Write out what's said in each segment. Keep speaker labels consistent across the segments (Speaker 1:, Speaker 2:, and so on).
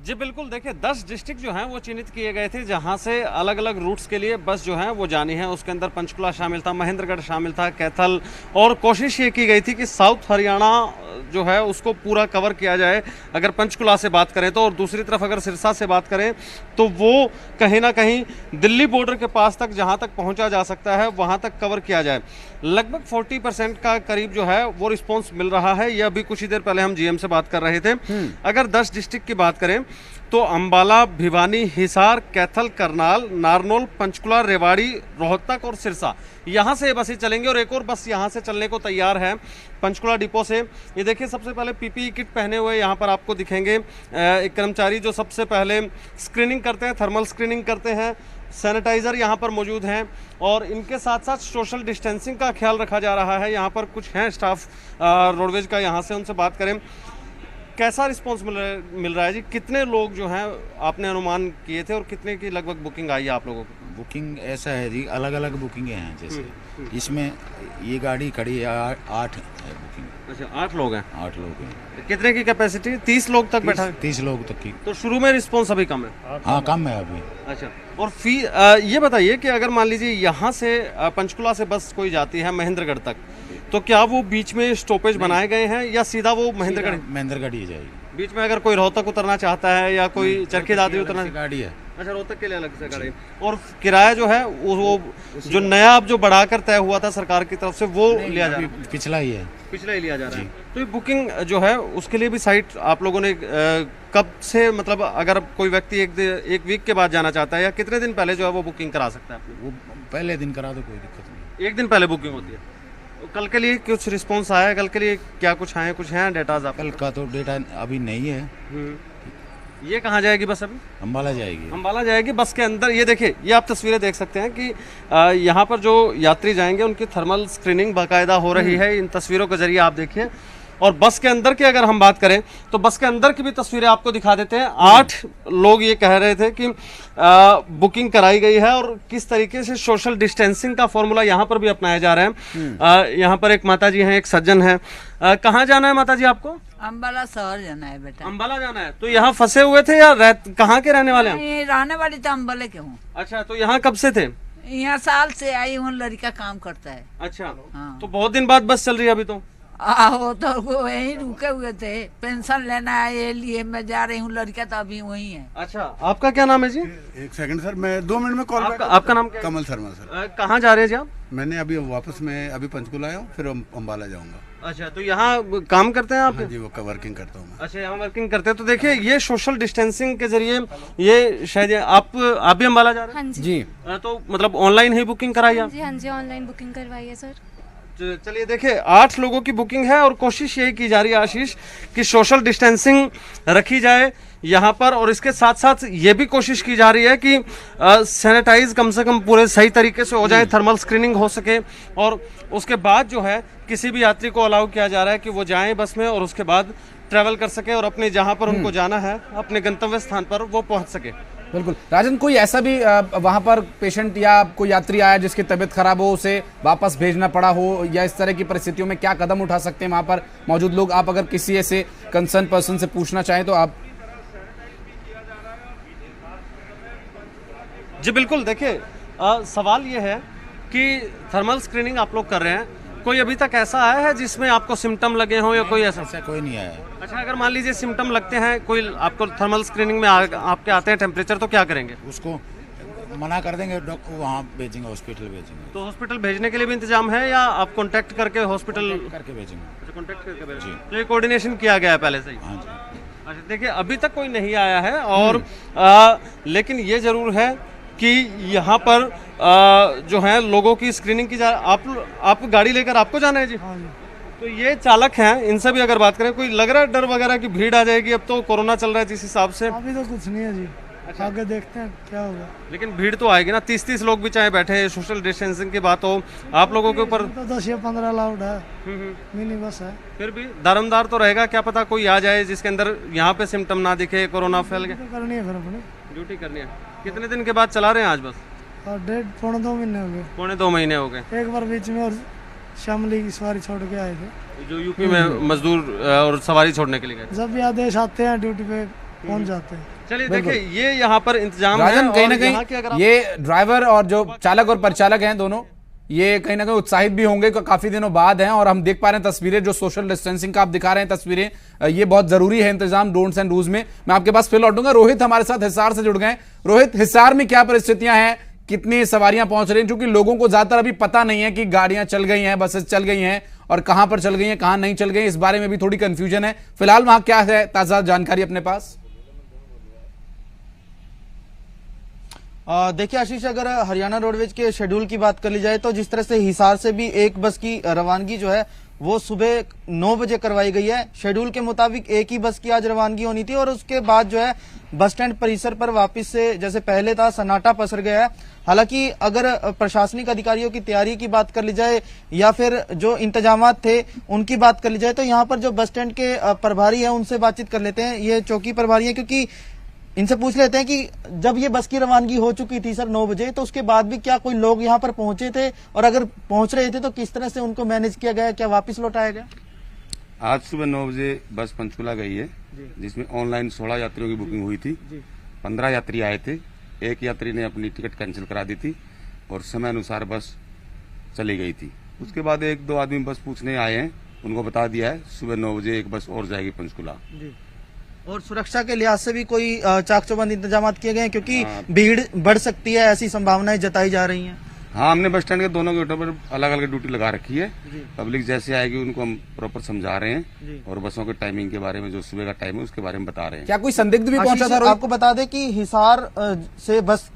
Speaker 1: जी बिल्कुल, देखिए 10 डिस्ट्रिक्ट जो हैं वो चिन्हित किए गए थे जहां से अलग अलग रूट्स के लिए बस जो है वो जानी है। उसके अंदर पंचकुला शामिल था, महेंद्रगढ़ शामिल था, कैथल, और कोशिश ये की गई थी कि साउथ हरियाणा जो है उसको पूरा कवर किया जाए अगर पंचकुला से बात करें तो, और दूसरी तरफ अगर सिरसा से बात करें तो वो कहीं ना कहीं दिल्ली बॉर्डर के पास तक जहां तक पहुंचा जा सकता है वहां तक कवर किया जाए। लगभग 40% का करीब जो है वो रिस्पॉन्स मिल रहा है। ये अभी कुछ ही देर पहले हम जीएम से बात कर रहे थे। अगर 10 डिस्ट्रिक्ट की बात करें तो अंबाला, भिवानी, हिसार, कैथल, करनाल, नारनौल, पंचकुला, रेवाड़ी, रोहतक और सिरसा, यहाँ से बसें चलेंगी और एक और बस यहाँ से चलने को तैयार है पंचकुला डिपो से। ये देखिए सबसे पहले पीपीई किट पहने हुए यहाँ पर आपको दिखेंगे एक कर्मचारी जो सबसे पहले स्क्रीनिंग करते हैं, थर्मल स्क्रीनिंग करते हैं। सैनिटाइज़र यहाँ पर मौजूद हैं और इनके साथ साथ सोशल डिस्टेंसिंग का ख्याल रखा जा रहा है। यहाँ पर कुछ हैं स्टाफ रोडवेज का, यहाँ से उनसे बात करें। कैसा रिस्पांस मिल रहा है जी? कितने लोग जो हैं आपने अनुमान किए थे और कितने की लगभग बुकिंग आई है आप लोगों को?
Speaker 2: बुकिंग ऐसा है जी, अलग अलग बुकिंगें हैं। जैसे इसमें ये गाड़ी खड़ी है 8 है बुकिंग।
Speaker 1: अच्छा, 8 लोग हैं।
Speaker 2: 8 लोग हैं।
Speaker 1: कितने की कैपेसिटी? 30 लोग तक बैठा है?
Speaker 2: 30 लोग तक की।
Speaker 1: तो शुरू में रिस्पांस अभी कम है?
Speaker 2: हाँ, कम है अभी।
Speaker 1: अच्छा, और फी ये बताइए कि अगर मान लीजिए यहाँ से पंचकुला से बस कोई जाती है महेंद्रगढ़ तक, तो क्या वो बीच में स्टॉपेज बनाए गए हैं या सीधा वो
Speaker 2: महेंद्रगढ़ ही जाएगी?
Speaker 1: बीच में अगर कोई रोहतक उतरना चाहता है या कोई चरखी दादरी उतरना,
Speaker 2: गाड़ी है।
Speaker 1: अच्छा, रोहतक के लिए अलग से गाड़ी। और किराया जो है वो जो नया अब जो बढ़ाकर तय हुआ था सरकार की तरफ से वो लिया जा रहा है?
Speaker 2: पिछला ही है।
Speaker 1: पिछला ही लिया जा रहा है। तो ये बुकिंग जो है उसके लिए भी साइट आप लोगों ने कब से, मतलब अगर कोई व्यक्ति एक वीक के बाद जाना चाहता है या कितने दिन पहले जो है वो बुकिंग करा सकता है अपनी?
Speaker 2: वो पहले दिन करा दो, कोई दिक्कत नहीं।
Speaker 1: एक दिन पहले बुकिंग होती है। तो कल के लिए कुछ रिस्पॉन्स आया है? कल के लिए क्या कुछ आए, कुछ हैं डेटाज आप?
Speaker 2: कल का तो डेटा अभी नहीं है।
Speaker 1: ये कहाँ जाएगी बस? अभी
Speaker 2: अंबाला जाएगी।
Speaker 1: अंबाला जाएगी बस के अंदर। ये देखिए, ये आप तस्वीरें देख सकते हैं कि यहाँ पर जो यात्री जाएंगे उनकी थर्मल स्क्रीनिंग बाकायदा हो रही है। इन तस्वीरों के जरिए आप देखिए। और बस के अंदर की अगर हम बात करें तो बस के अंदर की भी तस्वीरें आपको दिखा देते हैं। 8 लोग ये कह रहे थे कि बुकिंग कराई गई है और किस तरीके से सोशल डिस्टेंसिंग का फॉर्मूला यहाँ पर भी अपनाया जा रहा है। यहाँ पर एक माता जी हैं, एक सज्जन है। कहाँ जाना है माता जी आपको?
Speaker 3: अंबाला शहर जाना है बेटा।
Speaker 1: अंबाला जाना है। तो यहाँ फंसे हुए थे या कहाँ के रहने वाले हैं?
Speaker 3: रहने वाली तो अम्बाले के हूँ।
Speaker 1: अच्छा, तो यहाँ कब से थे?
Speaker 3: यहाँ साल से आई हूँ, लड़का काम करता है।
Speaker 1: अच्छा,
Speaker 3: हाँ।
Speaker 1: तो बहुत दिन बाद बस चल रही है अभी तो?
Speaker 3: आहो, तो वो यहीं रुके हुए थे, पेंशन लेना है, ये लिए मैं जा रही हूँ। लड़का तो अभी वहीं है।
Speaker 1: अच्छा, आपका क्या नाम है जी?
Speaker 4: एक सेकंड सर, मैं 2 मिनट में कॉल बैक।
Speaker 1: आपका नाम क्या है?
Speaker 4: कमल शर्मा सर।
Speaker 1: कहाँ जा रहे हैं जी आप?
Speaker 4: मैंने अभी वापस में अभी पंचकुला आया हूँ, फिर अम्बाला जाऊंगा।
Speaker 1: अच्छा, तो यहाँ काम करते हैं आप?
Speaker 4: हाँ जी, वो वर्किंग करता हूँ मैं।
Speaker 1: अच्छा, यहाँ वर्किंग करते हैं। तो देखिए, ये सोशल डिस्टेंसिंग के जरिए ये शायद आप भी अम्बाला जा रहे हैं?
Speaker 5: हाँ जी।
Speaker 1: तो मतलब ऑनलाइन ही बुकिंग कराई आप?
Speaker 5: हाँ जी, ऑनलाइन बुकिंग करवाई है सर।
Speaker 1: चलिए देखिए, 8 लोगों की बुकिंग है और कोशिश यही की जा रही है आशीष कि सोशल डिस्टेंसिंग रखी जाए यहाँ पर, और इसके साथ साथ ये भी कोशिश की जा रही है कि सैनिटाइज कम से कम पूरे सही तरीके से हो जाए, थर्मल स्क्रीनिंग हो सके, और उसके बाद जो है किसी भी यात्री को अलाउ किया जा रहा है कि वो जाएं बस में और उसके बाद ट्रैवल कर सके और अपने जहाँ पर उनको जाना है, अपने गंतव्य स्थान पर वो पहुँच सके।
Speaker 6: बिल्कुल। राजन, कोई ऐसा भी वहां पर पेशेंट या कोई यात्री आया जिसकी तबीयत खराब हो, उसे वापस भेजना पड़ा हो, या इस तरह की परिस्थितियों में क्या कदम उठा सकते हैं वहां पर मौजूद लोग? आप अगर किसी ऐसे कंसर्न पर्सन से पूछना चाहें तो आप।
Speaker 1: जी बिल्कुल, देखिए सवाल ये है कि थर्मल स्क्रीनिंग आप लोग कर रहे हैं, कोई अभी तक ऐसा आया है जिसमें आपको सिम्टम लगे हों या कोई ऐसा?
Speaker 2: कोई नहीं आया है।
Speaker 1: अच्छा, अगर मान लीजिए सिम्टम लगते हैं, कोई आपको थर्मल स्क्रीनिंग में आपके आते हैं टेम्परेचर, तो क्या करेंगे?
Speaker 2: उसको मना कर देंगे, डॉक्टर वहाँ भेजेंगे, हॉस्पिटल भेजेंगे।
Speaker 1: तो हॉस्पिटल भेजने के लिए भी इंतजाम है या आप कांटेक्ट करके हॉस्पिटल
Speaker 2: करके भेजेंगे?
Speaker 1: अच्छा, कांटेक्ट करके भेजेंगे। तो ये कोऑर्डिनेशन किया गया है पहले से ही?
Speaker 2: हाँ जी।
Speaker 1: अच्छा, देखिए अभी तक कोई नहीं आया है, और लेकिन ये जरूर है कि यहाँ पर जो है लोगों की स्क्रीनिंग की जा। आप गाड़ी लेकर आपको जाना है जी?
Speaker 7: हाँ जी।
Speaker 1: तो ये चालक हैं, इनसे भी अगर बात करें, कोई लग रहा है डर वगैरह की भीड़ आ जाएगी? अब तो कोरोना चल रहा है जिस हिसाब से।
Speaker 7: अभी तो कुछ नहीं है जी। अच्छा, आगे देखते हैं क्या होगा।
Speaker 1: लेकिन भीड़ तो आएगी ना, 30-30 लोग भी चाहे बैठे हैं, सोशल डिस्टेंसिंग की बात हो, आप लोगों के ऊपर
Speaker 7: तो 10 या 15 अलाउड है, मिनी बस है।
Speaker 1: फिर भी दारोमदार तो रहेगा, क्या पता कोई आ जाए जिसके अंदर यहाँ पे सिम्टम ना दिखे, कोरोना फैल गया।
Speaker 7: तो करनी है फिर अपनी
Speaker 1: ड्यूटी करनी है। कितने दिन के बाद चला रहे हैं आज बस?
Speaker 7: और 1.5-2 महीने हो गए।
Speaker 1: 1.5-2 महीने हो गए।
Speaker 7: एक बार बीच में और शामली की सवारी छोड़ के आए थे,
Speaker 1: जो यूपी में मजदूर और सवारी छोड़ने के लिए गए।
Speaker 7: जब भी आदेश आते हैं ड्यूटी पे पहुंच जाते हैं।
Speaker 1: चलिए देखिए ये यहाँ पर इंतजाम है
Speaker 6: राजन, कहीं
Speaker 1: और
Speaker 6: ना
Speaker 1: यहाँ की अगर
Speaker 6: कहीं ये ड्राइवर और जो चालक और परिचालक हैं दोनों, ये कहीं ना कहीं उत्साहित भी होंगे काफी दिनों बाद हैं। और हम देख पा रहे हैं तस्वीरें, जो सोशल डिस्टेंसिंग का आप दिखा रहे हैं तस्वीरें, ये बहुत जरूरी है इंतजाम डोंट्स एंड डूज में। मैं आपके पास फिर लौटूंगा। रोहित हमारे साथ हिसार से जुड़ गए। रोहित, हिसार में क्या परिस्थितियां हैं, कितनी सवारियां पहुंच रही हैं? क्योंकि लोगों को ज्यादातर अभी पता नहीं है कि गाड़ियां चल गई हैं, बसेस चल गई हैं और कहां पर चल गई हैं, कहां नहीं चल गई, इस बारे में भी थोड़ी कंफ्यूजन है। फिलहाल वहां क्या है ताजा जानकारी अपने पास?
Speaker 8: देखिए आशीष, अगर हरियाणा रोडवेज के शेड्यूल की बात कर ली जाए तो जिस तरह से हिसार से भी एक बस की रवानगी जो है वो सुबह 9 बजे करवाई गई है। शेड्यूल के मुताबिक एक ही बस की आज रवानगी होनी थी और उसके बाद जो है बस स्टैंड परिसर पर वापस से जैसे पहले था सन्नाटा पसर गया है। हालांकि अगर प्रशासनिक अधिकारियों की तैयारी की बात कर ली जाए या फिर जो इंतजामात थे उनकी बात कर ली जाए तो यहाँ पर जो बस स्टैंड के प्रभारी है उनसे बातचीत कर लेते हैं। ये चौकी प्रभारी है, क्योंकि इनसे पूछ लेते हैं कि जब ये बस की रवानगी हो चुकी थी सर 9 बजे, तो उसके बाद भी क्या कोई लोग यहाँ पर पहुंचे थे, और अगर पहुंच रहे थे तो किस तरह से उनको मैनेज किया गया, क्या वापस लौटाया गया?
Speaker 9: आज सुबह 9 बजे बस पंचकुला गई है, जिसमें ऑनलाइन 16 यात्रियों की बुकिंग हुई थी। 15 यात्री आए थे, एक यात्री ने अपनी टिकट कैंसिल करा दी थी और समय अनुसार बस चली गई थी। उसके बाद 1-2 आदमी बस पूछने आए हैं, उनको बता दिया है सुबह 9 बजे एक बस और जाएगी पंचकुला।
Speaker 8: और सुरक्षा के लिहाज से भी कोई चाक चौबंद इंतजाम किए गए हैं, क्योंकि भीड़ बढ़ सकती है, ऐसी संभावनाएं जताई जा रही हैं।
Speaker 9: हाँ, हमने बस स्टैंड के दोनों गेटों पर अलग अलग ड्यूटी लगा रखी है। पब्लिक जैसे आएगी उनको हम प्रॉपर समझा रहे हैं और बसों के टाइमिंग के बारे में, जो सुबह का टाइम है उसके बारे में बता रहे हैं।
Speaker 6: क्या कोई संदिग्ध भी पहुंचा था?
Speaker 8: आपको बता दें कि हिसार से बस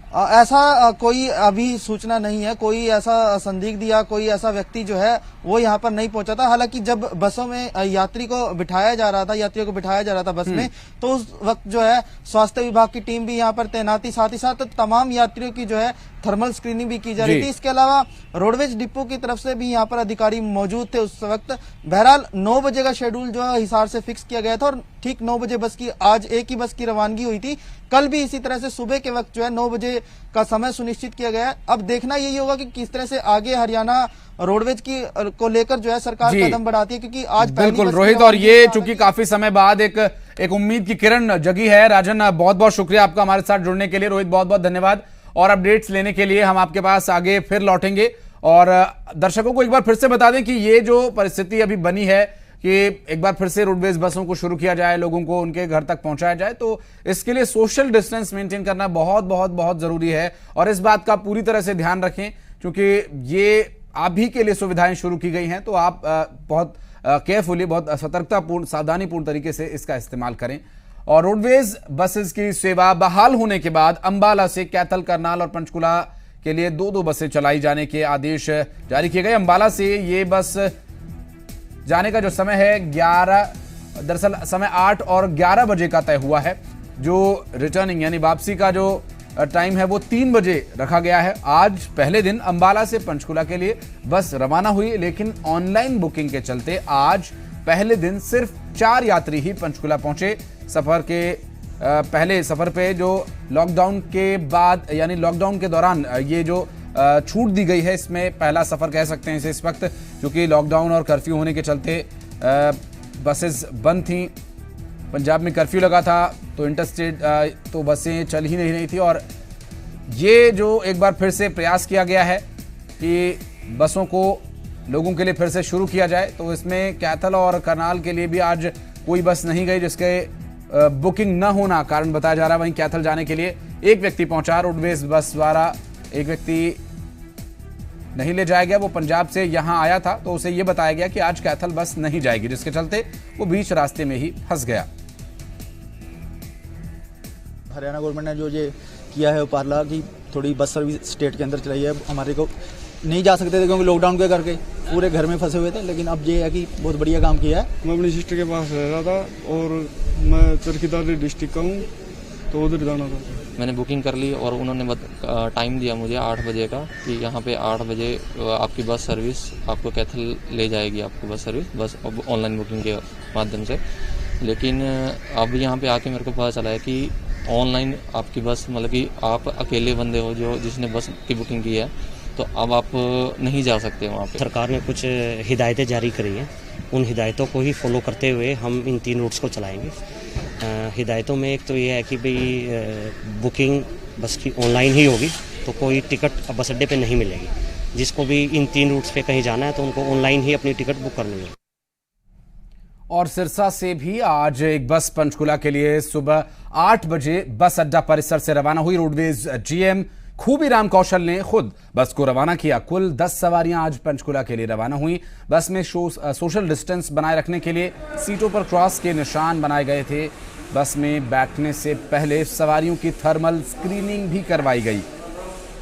Speaker 8: ऐसा कोई अभी सूचना नहीं है, कोई ऐसा संदिग्ध या कोई ऐसा व्यक्ति जो है वो यहाँ पर नहीं पहुंचा था। हालांकि जब बसों में यात्रियों को बिठाया जा रहा था बस में, तो उस वक्त जो है स्वास्थ्य विभाग की टीम भी यहाँ पर तैनात थी, साथ ही साथ तमाम यात्रियों की जो है थर्मल स्क्रीनिंग भी की जा रही थी। इसके अलावा रोडवेज डिपो की तरफ से भी यहाँ पर अधिकारी मौजूद थे उस वक्त। बहरहाल 9 बजे का शेड्यूल जो है हिसार से फिक्स किया गया था और ठीक 9 बजे बस की आज एक ही बस की रवानगी हुई थी। कल भी इसी तरह से सुबह के वक्त जो है 9 बजे का समय सुनिश्चित किया गया है। अब देखना यही होगा कि किस तरह से आगे हरियाणा रोडवेज की को लेकर जो है सरकार कदम बढ़ाती है, क्योंकि आज
Speaker 6: बिल्कुल रोहित, और ये चूंकि काफी समय बाद एक उम्मीद की किरण जगी है। राजन, बहुत बहुत शुक्रिया आपका हमारे साथ जुड़ने के लिए। रोहित, बहुत बहुत धन्यवाद। और अपडेट्स लेने के लिए हम आपके पास आगे फिर लौटेंगे। और दर्शकों को एक बार फिर से बता दें कि ये जो परिस्थिति अभी बनी है कि एक बार फिर से रोडवेज बसों को शुरू किया जाए, लोगों को उनके घर तक पहुंचाया जाए, तो इसके लिए सोशल डिस्टेंस मेंटेन करना बहुत बहुत बहुत जरूरी है। और इस बात का पूरी तरह से ध्यान रखें, क्योंकि ये आप भी के लिए सुविधाएं शुरू की गई हैं, तो आप बहुत केयरफुली, बहुत सतर्कतापूर्ण, सावधानीपूर्ण तरीके से इसका इस्तेमाल करें। और रोडवेज बसेस की सेवा बहाल होने के बाद अंबाला से कैथल, करनाल और पंचकुला के लिए 2-2 बसें चलाई जाने के आदेश जारी किए गए। अंबाला से ये बस जाने का जो समय है 11, दरअसल समय 8 और 11 बजे का तय हुआ है। जो रिटर्निंग यानी वापसी का जो टाइम है वो 3 बजे रखा गया है। आज पहले दिन अंबाला से पंचकुला के लिए बस रवाना हुई, लेकिन ऑनलाइन बुकिंग के चलते आज पहले दिन सिर्फ 4 यात्री ही पंचकुला पहुंचे। सफर के पहले सफर पे जो लॉकडाउन के बाद यानी लॉकडाउन के दौरान ये जो छूट दी गई है, इसमें पहला सफर कह सकते हैं इस वक्त, क्योंकि लॉकडाउन और कर्फ्यू होने के चलते बसेस बंद थी। पंजाब में कर्फ्यू लगा था तो इंटरस्टेट तो बसें चल ही नहीं रही थी। और ये जो एक बार फिर से प्रयास किया गया है कि बसों को लोगों के लिए फिर से शुरू किया जाए, तो इसमें कैथल और करनाल के लिए भी आज कोई बस नहीं गई, जिसके बुकिंग न होना कारण बताया जा रहा है। वहीं कैथल जाने के लिए एक व्यक्ति पहुंचा, रोडवेज बस द्वारा एक व्यक्ति नहीं ले जाया गया, वो पंजाब से यहां आया था, तो उसे ये बताया गया कि आज कैथल बस नहीं जाएगी, जिसके चलते वो बीच रास्ते में ही फंस गया।
Speaker 10: हरियाणा गवर्नमेंट ने जो ये किया है उपरला की थोड़ी बस सर्विस स्टेट के अंदर चलाई है। हमारे को नहीं जा सकते थे क्योंकि लॉकडाउन के करके पूरे घर में फंसे हुए थे, लेकिन अब ये है कि बहुत बढ़िया काम किया है।
Speaker 7: मैं अपनी सिस्टर के पास रह रहा था और मैं चरखीदार डिस्ट्रिक्ट का हूँ, तो उधर जाना था।
Speaker 11: मैंने बुकिंग कर ली और उन्होंने टाइम दिया मुझे 8 बजे का कि यहाँ पे 8 बजे आपकी बस सर्विस आपको कैथल ले जाएगी, आपको बस सर्विस बस ऑनलाइन बुकिंग के माध्यम से। लेकिन अब यहाँ पे आके मेरे को पता चला है कि ऑनलाइन आपकी बस मतलब कि आप अकेले बंदे हो जो जिसने बस की बुकिंग की है, तो अब आप नहीं जा सकते वहाँ पे।
Speaker 12: सरकार ने कुछ हिदायतें जारी करी हैं, उन हिदायतों को ही फॉलो करते हुए हम इन 3 रूट्स को चलाएंगे। हिदायतों में एक तो ये है कि भाई बुकिंग बस की ऑनलाइन ही होगी, तो कोई टिकट बस अड्डे पे नहीं मिलेगी। जिसको भी इन 3 रूट्स पे कहीं जाना है तो उनको ऑनलाइन ही अपनी टिकट बुक करनी है।
Speaker 6: और सिरसा से भी आज एक बस पंचकुला के लिए सुबह 8 बजे बस अड्डा परिसर से रवाना हुई। रोडवेज जीएम खूबीराम कौशल ने खुद बस को रवाना किया। कुल 10 सवारियां आज पंचकुला के लिए रवाना हुई। बस में सोशल डिस्टेंस बनाए रखने के लिए सीटों पर क्रॉस के निशान बनाए गए थे। बस में बैठने से पहले सवारियों की थर्मल स्क्रीनिंग भी करवाई गई।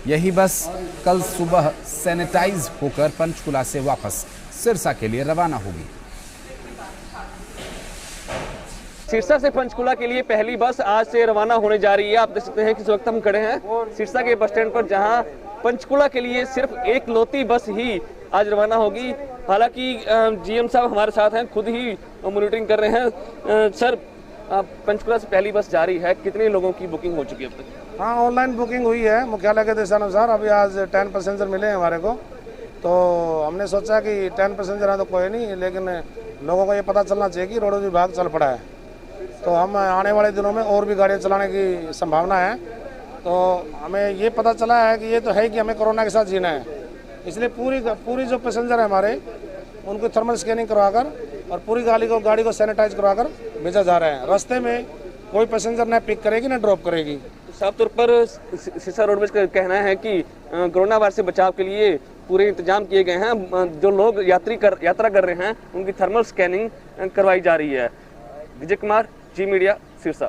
Speaker 6: यही बस कल सुबह सैनिटाइज होकर पंचकुला से वापस सिरसा के लिए रवाना होगी।
Speaker 13: सिरसा से पंचकुला के लिए पहली बस आज से रवाना होने जा रही है। आप देख सकते हैं कि इस वक्त हम खड़े हैं सिरसा के बस स्टैंड पर, जहां पंचकुला के लिए सिर्फ एक लौती बस ही आज रवाना होगी। हालांकि जीएम साहब हमारे साथ हैं, खुद ही मॉनिटरिंग कर रहे हैं। सर, पंचकुला से पहली बस जा रही है, कितने लोगों की बुकिंग हो चुकी है अब तक?
Speaker 14: हाँ, ऑनलाइन बुकिंग हुई है मुख्यालय के दिशानुसार। अभी आज 10 पैसेंजर मिले हैं हमारे को, तो हमने सोचा कि 10 पैसेंजर हैं तो कोई नहीं, लेकिन लोगों को ये पता चलना चाहिए कि रोड विभाग चल पड़ा है। तो हम आने वाले दिनों में और भी गाड़ियाँ चलाने की संभावना है। तो हमें ये पता चला है कि ये तो है कि हमें कोरोना के साथ जीना है, इसलिए पूरी जो पैसेंजर है हमारे, उनको थर्मल स्कैनिंग करवाकर और पूरी गाड़ी को सैनिटाइज करवाकर भेजा जा रहा है। रास्ते में कोई पैसेंजर न पिक करेगी न ड्रॉप करेगी।
Speaker 13: साफ तौर पर सिरसा रोडवेज का कहना है कि कोरोना वायरस से बचाव के लिए पूरे इंतजाम किए गए हैं। जो लोग यात्रा कर रहे हैं उनकी थर्मल स्कैनिंग करवाई जा रही है। विजय कुमार, जी मीडिया, सिरसा।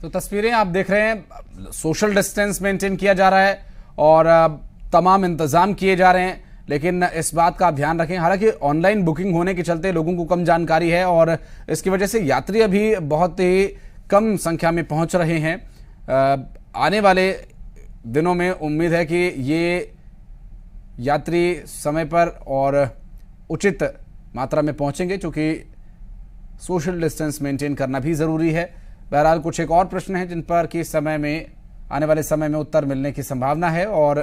Speaker 6: तो तस्वीरें आप देख रहे हैं, सोशल डिस्टेंस मेंटेन किया जा रहा है और तमाम इंतजाम किए जा रहे हैं, लेकिन इस बात का आप ध्यान रखें। हालांकि ऑनलाइन बुकिंग होने के चलते लोगों को कम जानकारी है और इसकी वजह से यात्री अभी बहुत ही कम संख्या में पहुंच रहे हैं। आने वाले दिनों में उम्मीद है कि ये यात्री समय पर और उचित मात्रा में पहुंचेंगे, क्योंकि सोशल डिस्टेंस मेंटेन करना भी ज़रूरी है। बहरहाल कुछ एक और प्रश्न हैं जिन पर कि आने वाले समय में उत्तर मिलने की संभावना है और